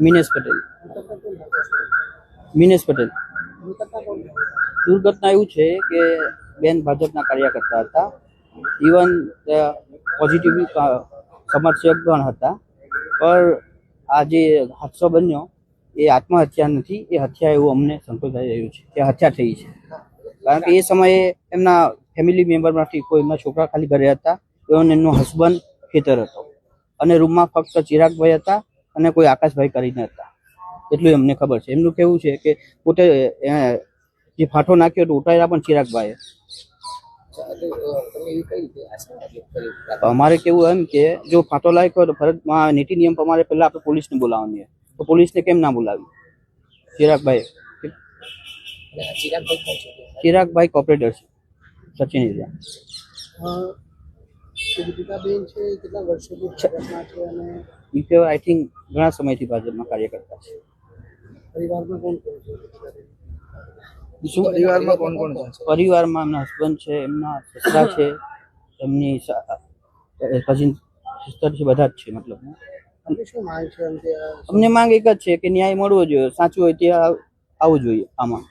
મિનેશ પટેલ. મિનેશ પટેલ. દુર્ઘટના એવું છે કે બેન ભાજપના કાર્યકર્તા હતા, ઇવન પોઝિટિવ સમર્થક પણ હતા, પણ આ જે હાદસો બન્યો એ આત્મહત્યા નથી, એ હત્યા એવું અમને સંતોષાઈ રહ્યું છે કે હત્યા થઈ છે. કારણ કે એ સમયે એમના ફેમિલી મેમ્બરમાંથી કોઈ એમના છોકરા ખાલી ઘરે હતા, અને એમનો હસબન્ડ ખેતર હતો, અને રૂમમાં ફક્ત ચિરાગભાઈ હતા અને કોઈ આકાશભાઈ કરીને હતા, એટલું અમને ખબર છે. એમનું કેવું છે કે પોતે જે ફાંટો નાખ્યો તો ઉતાર્યા પણ ચિરાગભાઈએ. અમારે કેવું એમ કે જો ફાંટો લાગ્યો તો ફરજમાં નીતિ નિયમ પ્રમાણે પહેલા આપણે પોલીસને બોલાવવાની, તો પોલીસને કેમ ના બોલાવી? ચિરાગભાઈ કોર્પોરેટર છે, સચિન એરિયા. આઈ થિંક ઘણા સમયથી ભાજપમાં કાર્ય કરતા છે. પરિવારમાં એમના હસબન્ડ છે, એમના સસરા છે, એમની કઝિન સિસ્ટર છે, બધા જ છે. મતલબ અમને માંગ એક જ છે કે ન્યાય મળવો જોઈએ, સાચું હોય ત્યાં આવવું જોઈએ આમાં.